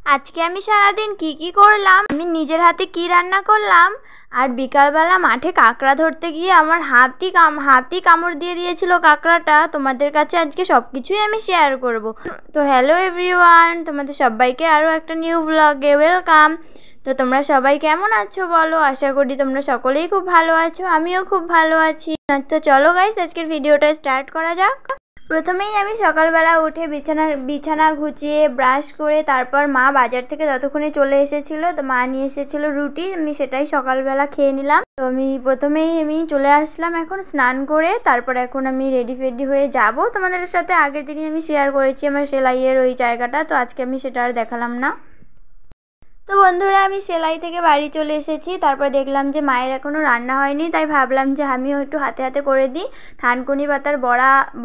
আজকে আমি সারাদিন কি করলাম, আমি নিজের হাতে কি রান্না করলাম, আর বিকালবেলা মাঠে কাঁকড়া ধরতে গিয়ে আমার হাতি কামড় দিয়ে দিয়েছিল কাঁকড়াটা। তোমাদের কাছে আজকে সব কিছুই আমি শেয়ার করব। তো হ্যালো এভরিওয়ান, তোমাদের সবাইকে আরও একটা নিউ ব্লগে ওয়েলকাম। তো তোমরা সবাই কেমন আছো বলো? আশা করি তোমরা সকলেই খুব ভালো আছো, আমিও খুব ভালো আছি। তো চলো গাইস, আজকের ভিডিওটা স্টার্ট করা যাক। প্রথমেই আমি সকালবেলা উঠে বিছানা গুছিয়ে ব্রাশ করে তারপর মা বাজার থেকে ততক্ষণে চলে এসেছিলো। তো মা নিয়ে এসেছিলো রুটি, আমি সেটাই সকালবেলা খেয়ে নিলাম। তো আমি চলে আসলাম এখন স্নান করে। তারপর এখন আমি রেডি হয়ে যাব। তোমাদের সাথে আগের দিনই আমি শেয়ার করেছি আমার সেলাইয়ের ওই জায়গাটা, তো আজকে আমি সেটা আর দেখালাম না। তো বন্ধুরা, আমি সেলাই থেকে বাড়ি চলে এসেছি। তারপর দেখলাম যে মায়ের এখনও রান্না হয়নি, তাই ভাবলাম যে আমিও একটু হাতে হাতে করে দিই। থানকুনি পাতার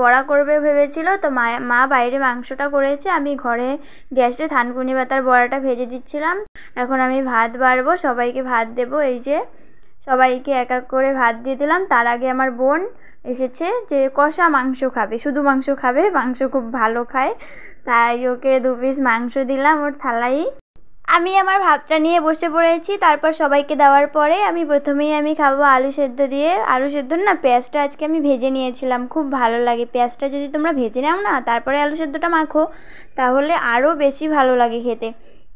বড়া করবে ভেবেছিল। তো মা বাইরে মাংসটা করেছে, আমি ঘরে গ্যাসে থানকুনি পাতার বড়াটা ভেজে দিচ্ছিলাম। এখন আমি ভাত বাড়বো, সবাইকে ভাত দেবো। এই যে সবাইকে এক এক করে ভাত দিয়ে দিলাম। তার আগে আমার বোন এসেছে যে কষা মাংস খাবে, শুধু মাংস খাবে, মাংস খুব ভালো খায়, তাই ওকে 2 পিস মাংস দিলাম ওর থালাই। আমি আমার ভাতটা নিয়ে বসে পড়েছি। তারপর সবাইকে দেওয়ার পরে আমি খাবো আলু সেদ্ধ দিয়ে। আলু সেদ্ধ না, পেঁয়াজটা আজকে আমি ভেজে নিয়েছিলাম, খুব ভালো লাগে। পেঁয়াজটা যদি তোমরা ভেজে নাও না, তারপরে আলু সেদ্ধটা মাখো, তাহলে আরও বেশি ভালো লাগে খেতে।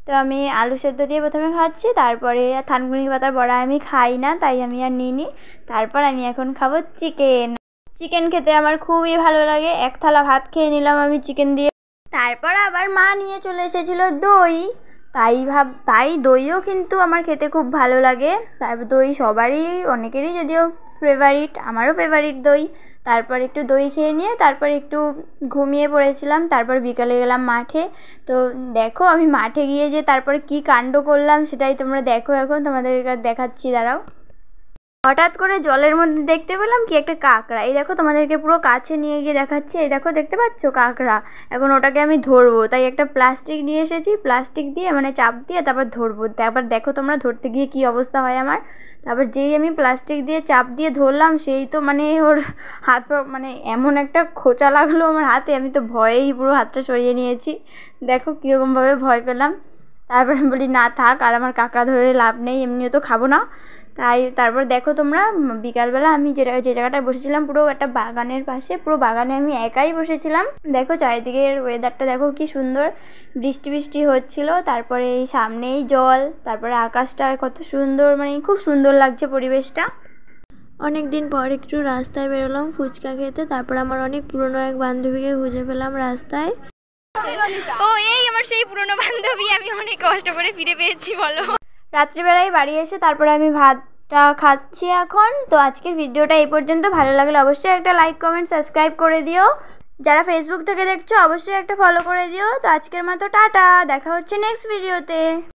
তো আমি আলু সেদ্ধ দিয়ে প্রথমে খাচ্ছি, তারপরে থানকুনি পাতার বড়া আমি খাই না, তাই আমি আর নিইনি। তারপর আমি এখন খাবো চিকেন খেতে আমার খুবই ভালো লাগে। 1 থালা ভাত খেয়ে নিলাম আমি চিকেন দিয়ে। তারপর আবার মা নিয়ে চলে এসেছিলো দই। তাই দইও কিন্তু আমার খেতে খুব ভালো লাগে। তারপর দই অনেকেরই যদিও ফেভারিট, আমারও ফেভারিট দই। তারপর একটু দই খেয়ে নিয়ে তারপর একটু ঘুমিয়ে পড়েছিলাম। তারপর বিকালে গেলাম মাঠে। তো দেখো আমি মাঠে গিয়ে যে তারপরে কি কাণ্ড করলাম সেটাই তোমরা দেখো। এখন তোমাদের দেখাচ্ছি, দাঁড়াও। হঠাৎ করে জলের মধ্যে দেখতে পেলাম কি একটা কাঁকড়া। এই দেখো, তোমাদেরকে পুরো কাছে নিয়ে গিয়ে দেখাচ্ছি। এই দেখো, দেখতে পাচ্ছ কাঁকড়া? এখন ওটাকে আমি ধরবো, তাই একটা প্লাস্টিক নিয়ে এসেছি, প্লাস্টিক দিয়ে চাপ দিয়ে তারপর ধরবো। তারপর দেখো তোমরা ধরতে গিয়ে কি অবস্থা হয় আমার। তারপর যেই আমি প্লাস্টিক দিয়ে চাপ দিয়ে ধরলাম, সেই তো ওর হাত এমন একটা খোঁচা লাগলো আমার হাতে, আমি তো ভয়েই পুরো হাতটা সরিয়ে নিয়েছি। দেখো কীরকমভাবে ভয় পেলাম। তারপর আমি বলি না থাক, আর আমার কাঁকড়া ধরে লাভ নেই, এমনিও তো খাবো না। তারপর দেখো তোমরা, বিকালবেলা আমি যে জায়গাটায় বসেছিলাম পুরো একটা বাগানের পাশে, পুরো বাগানে আমি একাই বসেছিলাম। দেখো চারিদিকের ওয়েদারটা দেখো কি সুন্দর, বৃষ্টি হচ্ছিল। তারপরে এই সামনেই জল, তারপরে আকাশটা কত সুন্দর, খুব সুন্দর লাগছে পরিবেশটা। অনেক দিন পর একটু রাস্তায় বেরোলাম ফুচকা খেতে। তারপর আমার অনেক পুরনো এক বান্ধবীকে খুঁজে পেলাম রাস্তায়। ও এই আমার সেই পুরনো বান্ধবী, আমি অনেক কষ্ট করে ফিরে পেয়েছি বলো। রাত্রিবেলায় বাড়ি এসে তারপরে আমি ভাতটা খাচ্ছি এখন। তো আজকের ভিডিওটা এই পর্যন্ত। ভালো লাগলে অবশ্যই একটা লাইক, কমেন্ট, সাবস্ক্রাইব করে দিও। যারা ফেসবুক থেকে দেখছো অবশ্যই একটা ফলো করে দিও। তো আজকের মতো টাটা, দেখা হচ্ছে নেক্সট ভিডিওতে।